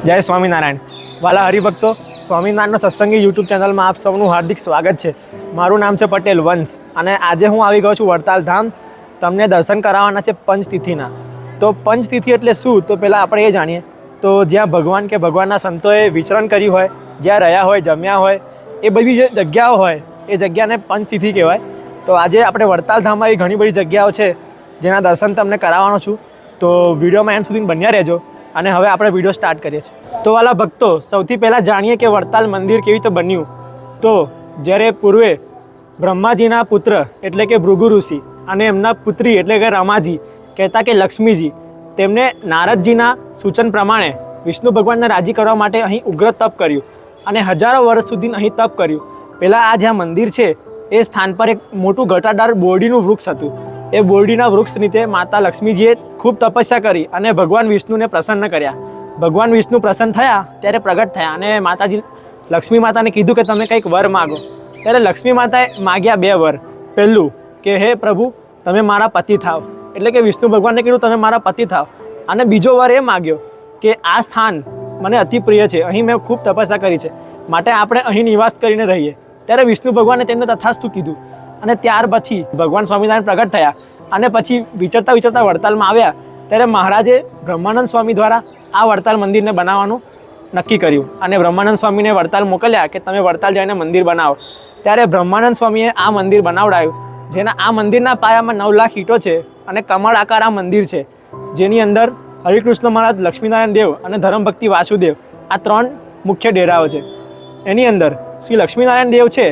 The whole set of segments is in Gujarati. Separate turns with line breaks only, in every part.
જય સ્વામિનારાયણ. વાલા હરિભક્તો, સ્વામિનારાયણનો સત્સંગી યુટ્યુબ ચેનલમાં આપ સૌનું હાર્દિક સ્વાગત છે. મારું નામ છે પટેલ વંશ અને આજે હું આવી ગયો છું વડતાલ ધામ. તમને દર્શન કરાવવાના છે પંચતિથિના. તો પંચતિથિ એટલે શું, તો પહેલાં આપણે એ જાણીએ. તો જ્યાં ભગવાન કે ભગવાનના સંતોએ વિચરણ કર્યું હોય, જ્યાં રહ્યા હોય, જમ્યા હોય, એ બધી જે જગ્યાઓ હોય એ જગ્યાને પંચતિથિ કહેવાય. તો આજે આપણે વડતાલ ધામમાં એવી ઘણી બધી જગ્યાઓ છે જેના દર્શન તમને કરાવવાનો છું. તો વિડીયોમાં એન્ડ સુધી બન્યા રહેજો. અને હવે આપણે વિડીયો સ્ટાર્ટ કરીએ છીએ. તો વાલા ભક્તો, સૌથી પહેલાં જાણીએ કે વડતાલ મંદિર કેવી રીતે બન્યું. તો જ્યારે પૂર્વે બ્રહ્માજીના પુત્ર એટલે કે ભૃગુ ઋષિ અને એમના પુત્રી એટલે કે રમાજી કહેતા કે લક્ષ્મીજી, તેમને નારદજીના સૂચન પ્રમાણે વિષ્ણુ ભગવાનને રાજી કરવા માટે અહીં ઉગ્ર તપ કર્યું અને હજારો વર્ષ સુધી અહીં તપ કર્યું. પહેલાં આ જ્યાં મંદિર છે એ સ્થાન પર એક મોટું ઘટાદાર બોરડીનું વૃક્ષ હતું. એ બોરડીના વૃક્ષ નીચે માતા લક્ષ્મીજીએ ખૂબ તપસ્યા કરી અને ભગવાન વિષ્ણુને પ્રસન્ન કર્યા. ભગવાન વિષ્ણુ પ્રસન્ન થયા ત્યારે પ્રગટ થયા અને માતાજી લક્ષ્મી માતાને કીધું કે તમે કંઈક વર માગો. ત્યારે લક્ષ્મી માતાએ માગ્યા 2 વર. પહેલું કે હે પ્રભુ, તમે મારા પતિ થાવ, એટલે કે વિષ્ણુ ભગવાનને કીધું તમે મારા પતિ થાવ. અને બીજો વર એ માગ્યો કે આ સ્થાન મને અતિ પ્રિય છે, અહીં મેં ખૂબ તપસ્યા કરી છે, માટે આપણે અહીં નિવાસ કરીને રહીએ. ત્યારે વિષ્ણુ ભગવાને તેમને તથાસ્તુ કીધું. અને ત્યાર પછી ભગવાન સ્વામિનારાયણ પ્રગટ થયા અને પછી વિચરતા વિચરતા વડતાલમાં આવ્યા. ત્યારે મહારાજે બ્રહ્માનંદ સ્વામી દ્વારા આ વડતાલ મંદિરને બનાવવાનું નક્કી કર્યું અને બ્રહ્માનંદ સ્વામીને વડતાલ મોકલ્યા કે તમે વડતાલ જઈને મંદિર બનાવો. ત્યારે બ્રહ્માનંદ સ્વામીએ આ મંદિર બનાવડાયું, જેના આ મંદિરના પાયામાં 9 લાખ ઈંટો છે અને કમળ આકાર આ મંદિર છે, જેની અંદર હરિકૃષ્ણ મહારાજ, લક્ષ્મીનારાયણ દેવ અને ધર્મભક્તિ વાસુદેવ આ 3 મુખ્ય ડેરાઓ છે. એની અંદર શ્રી લક્ષ્મીનારાયણ દેવ છે.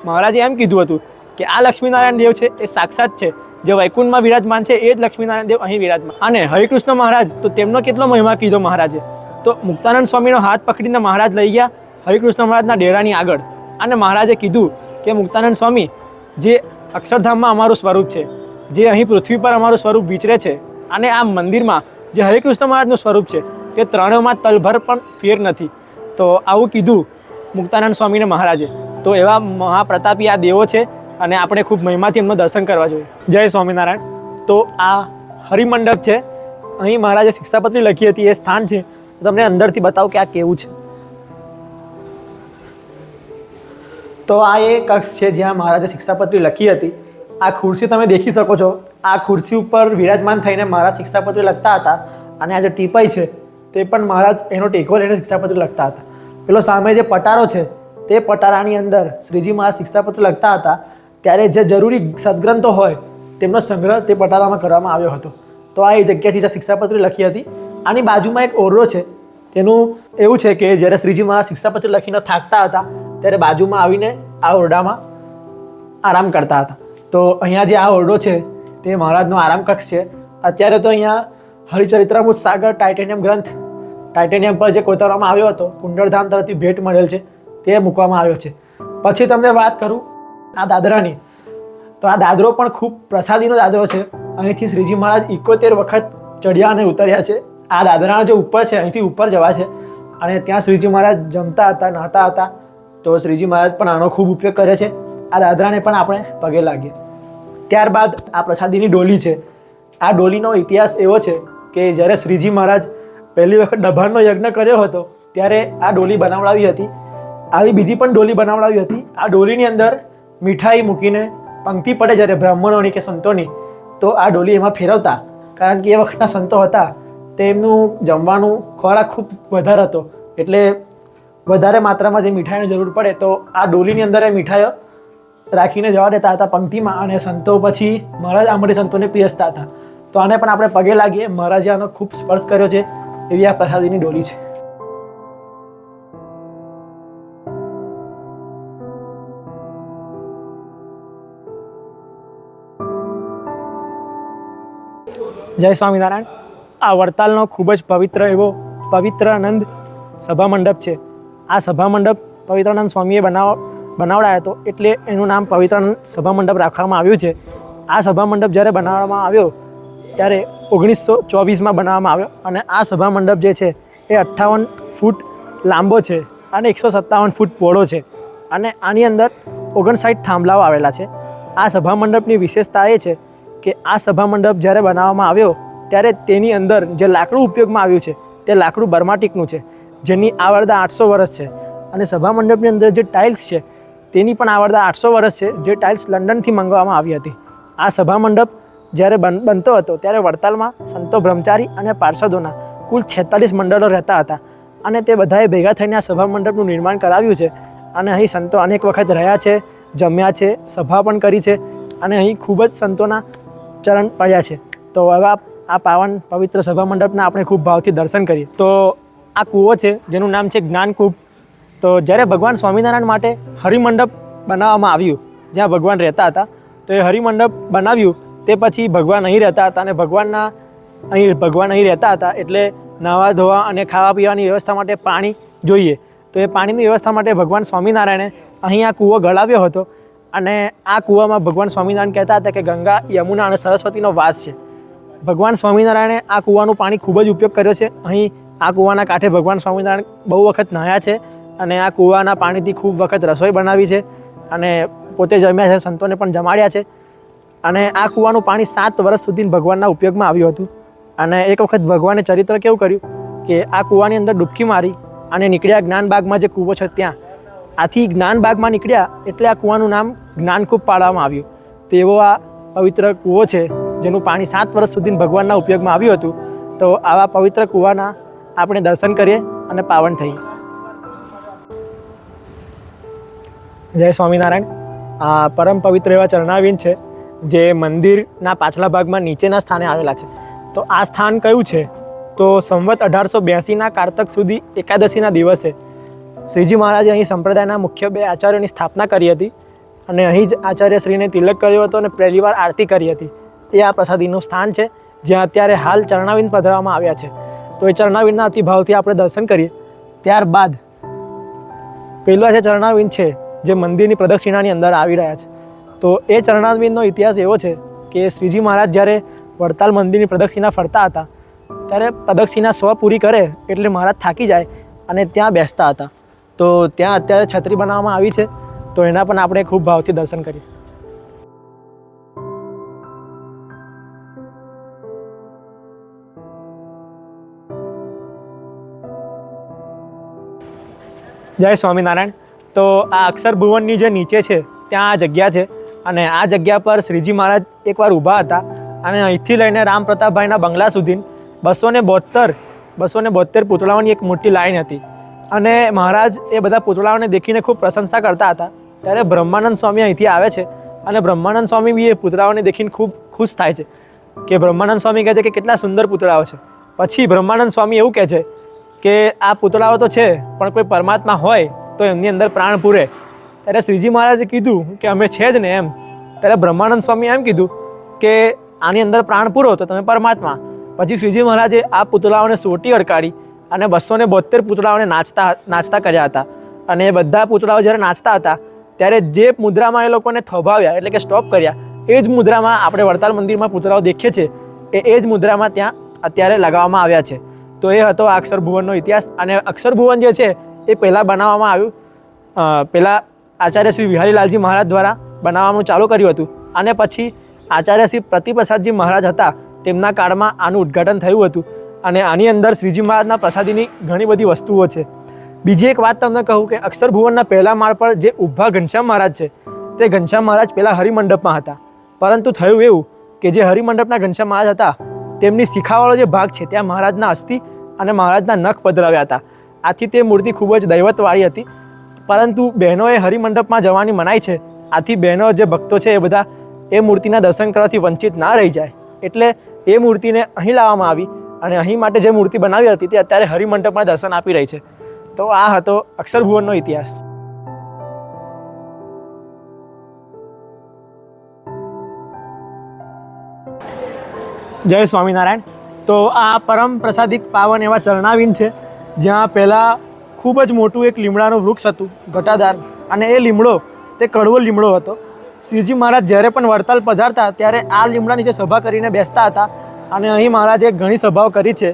મહારાજે એમ કીધું હતું કે આ લક્ષ્મીનારાયણ દેવ છે એ સાક્ષાત છે, જે વૈકુંઠમાં વિરાજમાન છે એ જ લક્ષ્મીનારાયણ દેવ અહીં વિરાજમાન. અને હરિકૃષ્ણ મહારાજ, તો તેમનો કેટલો મહિમા કીધો મહારાજે. તો મુક્તાનંદ સ્વામીનો હાથ પકડીને મહારાજ લઈ ગયા હરિકૃષ્ણ મહારાજના ડેરાની આગળ અને મહારાજે કીધું કે મુક્તાનંદ સ્વામી, જે અક્ષરધામમાં અમારું સ્વરૂપ છે, જે અહીં પૃથ્વી પર અમારું સ્વરૂપ વિચરે છે, અને આ મંદિરમાં જે હરિકૃષ્ણ મહારાજનું સ્વરૂપ છે તે ત્રણેયમાં તલભર પણ ફેર નથી. તો આવું કીધું મુક્તાનંદ સ્વામીને મહારાજે. તો એવા મહાપ્રતાપી આ દેવો છે અને આપણે ખૂબ મહિમાથી એમનું દર્શન કરવા જોઈએ. જય સ્વામિનારાયણ. તો આ હરિમંડપ છે, અહીં મહારાજે શિક્ષાપત્રી લખી હતી, એ સ્થાન છે. તમને અંદરથી બતાવું કે આ કેવું છે. તો આ એ કક્ષ છે જ્યાં મહારાજે શિક્ષાપત્રી લખી હતી. આ ખુરશી તમે દેખી શકો છો. આ ખુરશી ઉપર વિરાજમાન થઈને મહારાજ શિક્ષાપત્રી લખતા હતા અને આ જે ટીપાઈ છે તે પણ મહારાજ એનો ટેકો લઈને શિક્ષાપત્રી લખતા હતા. પેલો સામે જે પટારો છે તે પટારાની અંદર શ્રીજી મહારાજ શિક્ષાપત્રી લખતા હતા. ત્યારે જે જરૂરી સદગ્રંથો હોય તેમનો સંગ્રહ તે પટારામાં કરવામાં આવ્યો હતો. તો આ એ જગ્યાથી જે શિક્ષાપત્રી લખી હતી. આની બાજુમાં એક ઓરડો છે. તેનું એવું છે કે જ્યારે શ્રીજી મહારાજ શિક્ષાપત્રી લખીને થાકતા હતા ત્યારે બાજુમાં આવીને આ ઓરડામાં આરામ કરતા હતા. તો અહીંયા જે આ ઓરડો છે તે મહારાજનો આરામ કક્ષ છે. અત્યારે તો અહીંયા હરિચરિત્રામૃત સાગર ટાઇટેનિયમ ગ્રંથ, ટાઇટેનિયમ પર જે કોતરવામાં આવ્યો હતો, કુંડળધામ તરફથી ભેટ મળેલ છે, તે મૂકવામાં આવ્યો છે. પછી તમને વાત કરું આ દાદરાની. તો આ દાદરો પણ ખૂબ પ્રસાદીનો દાદરો છે. અહીંથી શ્રીજી મહારાજ 71 વખત ચડ્યા અને ઉતર્યા છે. આ દાદરાનો જે ઉપર છે અહીંથી ઉપર જવા છે અને ત્યાં શ્રીજી મહારાજ જમતા હતા, નહાતા હતા. તો શ્રીજી મહારાજ પણ આનો ખૂબ ઉપયોગ કરે છે. આ દાદરાને પણ આપણે પગે લાગીએ. ત્યારબાદ આ પ્રસાદીની ડોલી છે. આ ડોલીનો ઇતિહાસ એવો છે કે જ્યારે શ્રીજી મહારાજ પહેલી વખત ડભાણનો યજ્ઞ કર્યો હતો ત્યારે આ ડોલી બનાવડાવી હતી. આવી બીજી પણ ડોલી બનાવડાવી હતી. આ ડોલીની અંદર મીઠાઈ મૂકીને પંક્તિ પડે જ્યારે બ્રાહ્મણોની કે સંતોની, તો આ ડોલી એમાં ફેરવતા. કારણ કે એ વખતના સંતો હતા તેમનું જમવાનું ખોરાક ખૂબ વધારે હતો, એટલે વધારે માત્રામાં જે મીઠાઈની જરૂર પડે તો આ ડોલીની અંદર એ મીઠાઈઓ રાખીને જવા દેતા હતા પંક્તિમાં. અને સંતો પછી મહારાજ આંબડી સંતોને પીરસતા હતા. તો આને પણ આપણે પગે લાગીએ. મહારાજે આનો ખૂબ સ્પર્શ કર્યો છે એવી આ પ્રસાદીની ડોલી છે. જય સ્વામિનારાયણ. આ વડતાલનો ખૂબ જ પવિત્ર એવો પવિત્રાનંદ સભા મંડપ છે. આ સભા મંડપ પવિત્રાનંદ સ્વામીએ બનાવડાયો હતો, એટલે એનું નામ પવિત્રાનંદ સભા મંડપ રાખવામાં આવ્યું છે. આ સભા મંડપ જ્યારે બનાવવામાં આવ્યો ત્યારે 1924માં બનાવવામાં આવ્યો અને આ સભા મંડપ જે છે એ 58 ફૂટ લાંબો છે અને 157 ફૂટ પહોળો છે અને આની અંદર 59 થાંભલાઓ આવેલા છે. આ સભા મંડપની વિશેષતા એ છે કે આ સભા મંડપ જ્યારે બનાવવામાં આવ્યો ત્યારે તેની અંદર જે લાકડું ઉપયોગમાં આવ્યું છે તે લાકડું બર્માટિકનું છે. જેની આવરદા 800 વર્ષ છે. અને સભા મંડપની અંદર જે ટાઇલ્સ છે તેની પણ આવરદા 800 વર્ષ છે, જે ટાઇલ્સ લંડનથી મંગાવવામાં આવી હતી. આ સભા મંડપ જ્યારે બનતો હતો ત્યારે વડતાલમાં સંતો બ્રહ્મચારી અને પાર્ષદોના કુલ 46 મંડળો રહેતા હતા અને તે બધાએ ભેગા થઈને આ સભા મંડપનું નિર્માણ કરાવ્યું છે. અને અહીં સંતો અનેક વખત રહ્યા છે, જમ્યા છે, સભા પણ કરી છે અને અહીં ખૂબ જ સંતોના ચરણ પડ્યા છે. તો હવે આ પાવન પવિત્ર સભા મંડપના આપણે ખૂબ ભાવથી દર્શન કરીએ. તો આ કૂવો છે જેનું નામ છે જ્ઞાનકૂપ. તો જ્યારે ભગવાન સ્વામિનારાયણ માટે હરિમંડપ બનાવવામાં આવ્યું, જ્યાં ભગવાન રહેતા હતા, તો એ હરિમંડપ બનાવ્યું તે પછી ભગવાન અહીં રહેતા હતા અને ભગવાન અહીં રહેતા હતા એટલે નાહવા ધોવા અને ખાવા પીવાની વ્યવસ્થા માટે પાણી જોઈએ. તો એ પાણીની વ્યવસ્થા માટે ભગવાન સ્વામિનારાયણે અહીં આ કૂવો ગળાવ્યો હતો અને આ કૂવામાં ભગવાન સ્વામિનારાયણ કહેતા હતા કે ગંગા, યમુના અને સરસ્વતીનો વાસ છે. ભગવાન સ્વામિનારાયણે આ કૂવાનું પાણી ખૂબ જ ઉપયોગ કર્યો છે. અહીં આ કૂવાના કાંઠે ભગવાન સ્વામિનારાયણ બહુ વખત નાહ્યા છે અને આ કૂવાના પાણીથી ખૂબ વખત રસોઈ બનાવી છે અને પોતે જમ્યા છે, સંતોને પણ જમાડ્યા છે. અને આ કૂવાનું પાણી 7 વર્ષ સુધી ભગવાનના ઉપયોગમાં આવ્યું હતું. અને એક વખત ભગવાને ચરિત્ર કેવું કર્યું કે આ કૂવાની અંદર ડૂબકી મારી અને નીકળ્યા જ્ઞાનબાગમાં, જે કૂવો છે ત્યાં. આથી જ્ઞાનબાગમાં નીકળ્યા એટલે આ કૂવાનું નામ જ્ઞાનકૂપ પાડવામાં આવ્યું. તેવો આ પવિત્ર કૂવો છે જેનું પાણી 7 વર્ષ સુધી ભગવાનના ઉપયોગમાં આવ્યું હતું. તો આવા પવિત્ર કૂવાના આપણે દર્શન કરીએ અને પાવન થઈએ. જય સ્વામિનારાયણ. આ પરમ પવિત્ર એવા ચરણાવીન છે જે મંદિરના પાછલા ભાગમાં નીચેના સ્થાને આવેલા છે. તો આ સ્થાન કયું છે? તો સંવત 1882ના કારતક સુધી એકાદશીના દિવસે શ્રીજી મહારાજે અહીં સંપ્રદાયના મુખ્ય 2 આચાર્યોની સ્થાપના કરી હતી અને અહીં જ આચાર્યશ્રીને તિલક કર્યો હતો અને પહેલી વાર આરતી કરી હતી. એ આ પ્રસાદીનું સ્થાન છે જ્યાં અત્યારે હાલ ચરણાવીન પધરાવવામાં આવ્યા છે. તો એ ચરણાવીનના અતિભાવથી આપણે દર્શન કરીએ. ત્યારબાદ પહેલો છે ચરણાવીન છે જે મંદિરની પ્રદક્ષિણાની અંદર આવી રહ્યા છે. તો એ ચરણાવીનનો ઇતિહાસ એવો છે કે શ્રીજી મહારાજ જ્યારે વડતાલ મંદિરની પ્રદક્ષિણા ફરતા હતા ત્યારે પ્રદક્ષિણા 100 પૂરી કરે એટલે મહારાજ થાકી જાય અને ત્યાં બેસતા હતા. તો ત્યાં અત્યારે છત્રી બનાવવામાં આવી છે, તો એના પણ આપણે ખૂબ ભાવથી દર્શન કરીએ. જય સ્વામિનારાયણ. તો આ અક્ષર ભુવનની જે નીચે છે ત્યાં આ જગ્યા છે અને આ જગ્યા પર શ્રીજી મહારાજ એકવાર ઊભા હતા અને અહીંથી લઈને રામ પ્રતાપભાઈના બંગલા સુધી 272 પૂતળાઓની એક મોટી લાઈન હતી અને મહારાજ એ બધા પૂતળાઓને દેખીને ખૂબ પ્રશંસા કરતા હતા. ત્યારે બ્રહ્માનંદ સ્વામી અહીંથી આવે છે અને બ્રહ્માનંદ સ્વામી બી એ પૂતળાઓને દેખીને ખૂબ ખુશ થાય છે કે બ્રહ્માનંદ સ્વામી કહે છે કે કેટલા સુંદર પૂતળાઓ છે. પછી બ્રહ્માનંદ સ્વામી એવું કહે છે કે આ પૂતળાઓ તો છે પણ કોઈ પરમાત્મા હોય તો એમની અંદર પ્રાણ પૂરે. ત્યારે શ્રીજી મહારાજે કીધું કે અમે છે જ ને એમ. ત્યારે બ્રહ્માનંદ સ્વામી એમ કીધું કે આની અંદર પ્રાણ પૂરો તો તમે પરમાત્મા. પછી શ્રીજી મહારાજે આ પૂતળાઓને સોટી અડકાડી અને 272 પૂતળાઓને નાચતા કર્યા હતા. અને એ બધા પૂતળાઓ જ્યારે નાચતા હતા ત્યારે જે મુદ્રામાં એ લોકોને થોભાવ્યા એટલે કે સ્ટોપ કર્યા, એ જ મુદ્રામાં આપણે વડતાલ મંદિરમાં પૂતળાઓ દેખીએ છીએ એ જ મુદ્રામાં ત્યાં અત્યારે લગાવવામાં આવ્યા છે. તો એ હતો આ અક્ષર ભુવનનો ઇતિહાસ. અને અક્ષર ભુવન જે છે એ પહેલાં બનાવવામાં આવ્યું, પહેલાં આચાર્ય શ્રી વિહારીલાલજી મહારાજ દ્વારા બનાવવાનું ચાલુ કર્યું હતું અને પછી આચાર્ય શ્રી પ્રતિપ્રસાદજી મહારાજ હતા તેમના કાળમાં આનું ઉદ્ઘાટન થયું હતું. અને આની અંદર શ્રીજી મહારાજના પ્રસાદીની ઘણી બધી વસ્તુઓ છે. બીજી એક વાત તમને કહું કે અક્ષર ભુવનના પહેલા માળ પર જે ઊભા ઘનશ્યામ મહારાજ છે તે ઘનશ્યામ મહારાજ પહેલાં હરિમંડપમાં હતા. પરંતુ થયું એવું કે જે હરિમંડપના ઘનશ્યામ મહારાજ હતા તેમની શિખાવાળો જે ભાગ છે ત્યાં મહારાજના અસ્થિ અને મહારાજના નખ પધરાવ્યા હતા. આથી તે મૂર્તિ ખૂબ જ દૈવતવાળી હતી. પરંતુ બહેનોએ હરિમંડપમાં જવાની મનાઈ છે. આથી બહેનો જે ભક્તો છે એ બધા એ મૂર્તિના દર્શન કરવાથી વંચિત ના રહી જાય એટલે એ મૂર્તિને અહીં લાવવામાં આવી અને અહીં માટે જે મૂર્તિ બનાવી હતી તે અત્યારે હરિમંડપમાં દર્શન આપી રહી છે. તો આ હતો અક્ષર ભુવનનો ઇતિહાસ. જય સ્વામિનારાયણ. તો આ પરમ પ્રસાદિક પાવન એવા ચરણાવીન છે જ્યાં પહેલાં ખૂબ જ મોટું એક લીમડાનું વૃક્ષ હતું ઘટાદાર, અને એ લીમડો તે કડવો લીમડો હતો. શ્રીજી મહારાજ જ્યારે પણ વડતાલ પધારતા ત્યારે આ લીમડા નીચે સભા કરીને બેસતા હતા અને અહીં મહારાજે ઘણી સભાઓ કરી છે.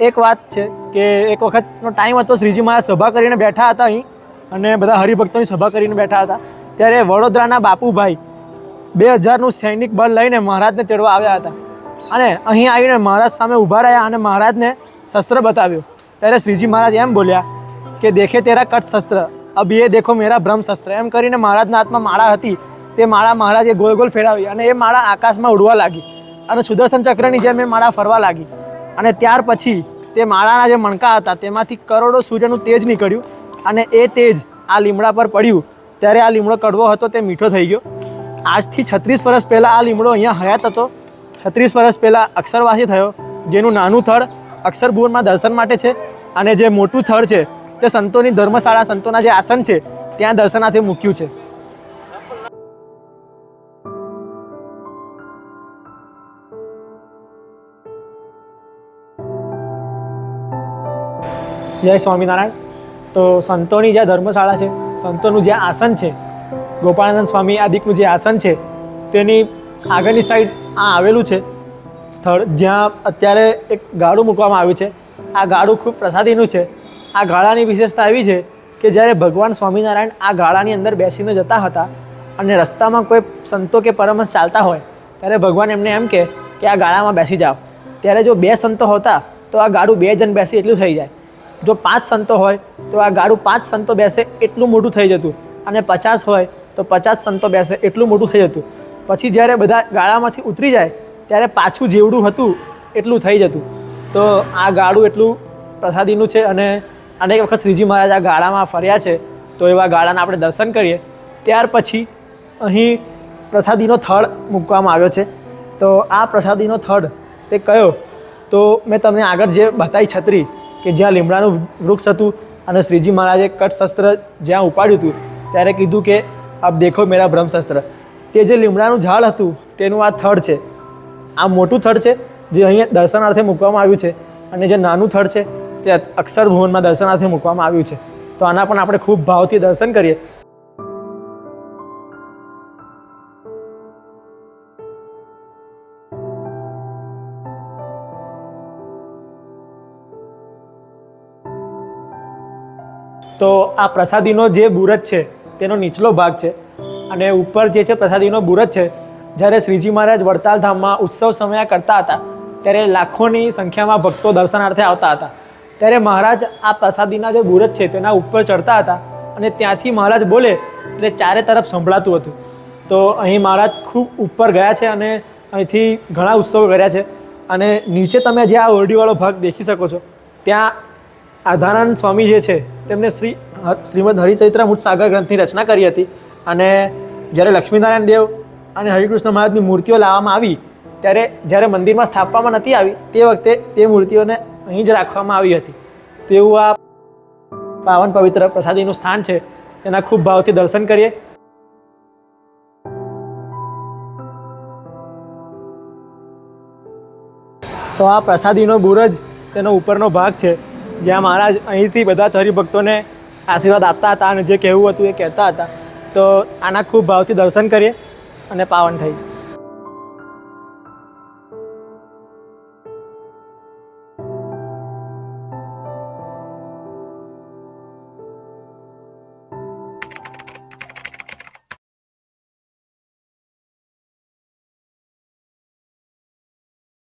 એક વાત છે કે એક વખતનો ટાઈમ હતો, શ્રીજી મહારાજ સભા કરીને બેઠા હતા અહીં અને બધા હરિભક્તોની સભા કરીને બેઠા હતા. ત્યારે વડોદરાના બાપુભાઈ 2000નું સૈનિક બળ લઈને મહારાજને તેડવા આવ્યા હતા અને અહીં આવીને મહારાજ સામે ઊભા રહ્યા અને મહારાજને શસ્ત્ર બતાવ્યું ત્યારે શ્રીજી મહારાજ એમ બોલ્યા કે દેખે તેરા કટ શસ્ત્ર અબ એ દેખો મેરા બ્રહ્મ શસ્ત્ર. એમ કરીને મહારાજના હાથમાં માળા હતી, તે માળા મહારાજે ગોળ ગોળ ફેરવી અને એ માળા આકાશમાં ઉડવા લાગી અને સુદર્શન ચક્રની જેમ એ માળા ફરવા લાગી. અને ત્યાર પછી તે માળાના જે મણકા હતા તેમાંથી કરોડો સૂર્યનું તેજ નીકળ્યું અને એ તેજ આ લીમડા પર પડ્યું. ત્યારે આ લીમડો કડવો હતો તે મીઠો થઈ ગયો. આજથી 36 વર્ષ પહેલાં આ લીમડો અહીંયા હયાત હતો. 36 વર્ષ પહેલાં અક્ષરવાસી થયો, જેનું નાનું થડ અક્ષરભુવનમાં દર્શન માટે છે અને જે મોટું થડ છે તે સંતોની ધર્મશાળા, સંતોના જે આસન છે ત્યાં દર્શનાર્થે મૂક્યું છે. જય સ્વામિનારાયણ. તો સંતોની જે ધર્મશાળા છે, સંતોનું જે આસન છે, ગોપાળાનંદ સ્વામી આદિકનું જે આસન છે તેની આગળની સાઈડ આ આવેલું છે સ્થળ, જ્યાં અત્યારે એક ગાડું મૂકવામાં આવ્યું છે. આ ગાડું ખૂબ પ્રસાદીનું છે. આ ગાળાની વિશેષતા એવી છે કે જ્યારે ભગવાન સ્વામિનારાયણ આ ગાળાની અંદર બેસીને જતા હતા અને રસ્તામાં કોઈ સંતો કે પરમહંસ ચાલતા હોય ત્યારે ભગવાન એમને એમ કહે કે આ ગાળામાં બેસી જાઓ. ત્યારે જો 2 સંતો હતા તો આ ગાડું 2 જણ બેસે એટલું થઈ જાય. જો 5 સંતો હોય તો આ ગાડું 5 સંતો બેસે એટલું મોટું થઈ જતું, અને 50 હોય તો 50 સંતો બેસે એટલું મોટું થઈ જતું. પછી જ્યારે બધા ગાળામાંથી ઉતરી જાય ત્યારે પાછું જેવડું હતું એટલું થઈ જતું. તો આ ગાડું એટલું પ્રસાદીનું છે અને અનેક વખત શ્રીજી મહારાજ આ ગાળામાં ફર્યા છે. તો એવા ગાળાના આપણે દર્શન કરીએ. ત્યાર પછી અહીં પ્રસાદીનો થડ મૂકવામાં આવ્યો છે. તો આ પ્રસાદીનો થડ તે કયો? તો મેં તમને આગળ જે બતાવી છત્રી કે જ્યાં લીમડાનું વૃક્ષ હતું અને શ્રીજી મહારાજે કટશસ્ત્ર જ્યાં ઉપાડ્યું હતું ત્યારે કીધું કે અબ દેખો મેરા બ્રહ્મશસ્ત્ર. તે જે લીમડાનું ઝાડ હતું તેનું આ થડ છે. આ મોટું થડ છે જે અહીંયા દર્શનાર્થે મૂકવામાં આવ્યું છે, અને જે નાનું થડ છે તે અક્ષરભુવનમાં દર્શનાર્થે મૂકવામાં આવ્યું છે. તો આના પણ આપણે ખૂબ ભાવથી દર્શન કરીએ. તો આ પ્રસાદીનો જે બુરજ છે તેનો નીચલો ભાગ છે, અને ઉપર જે છે પ્રસાદીનો બુરજ છે. જ્યારે શ્રીજી મહારાજ વડતાલ ધામમાં ઉત્સવ સમયા કરતા હતા ત્યારે લાખોની સંખ્યામાં ભક્તો દર્શનાર્થે આવતા હતા. ત્યારે મહારાજ આ પ્રસાદીના જે બુરજ છે તેના ઉપર ચડતા હતા અને ત્યાંથી મહારાજ બોલે એટલે ચારે તરફ સંભળાતું હતું. તો અહીં મહારાજ ખૂબ ઉપર ગયા છે અને અહીંથી ઘણા ઉત્સવો કર્યા છે. અને નીચે તમે જે આ ઓરડીવાળો ભાગ દેખી શકો છો ત્યાં આધારાનંદ સ્વામી જે છે તેમને શ્રીમદ હરિચરિત્રમૃત સાગર ગ્રંથની રચના કરી હતી. અને જ્યારે લક્ષ્મીનારાયણ દેવ અને હરિકૃષ્ણ મહારાજની મૂર્તિઓ લાવવામાં આવી ત્યારે જ્યારે મંદિરમાં સ્થાપવામાં નથી આવી તે વખતે તે મૂર્તિઓને અહીં જ રાખવામાં આવી હતી. તેવું આ પાવન પવિત્ર પ્રસાદીનું સ્થાન છે, તેના ખૂબ ભાવથી દર્શન કરીએ. તો આ પ્રસાદીનો બુરજ તેનો ઉપરનો ભાગ છે, જ્યાં મહારાજ અહીંથી બધા જ હરિભક્તોને આશીર્વાદ આપતા હતા અને જે કહેવું હતું એ કહેતા હતા. તો આના ખૂબ ભાવથી દર્શન કરીએ અને પાવન થઈ.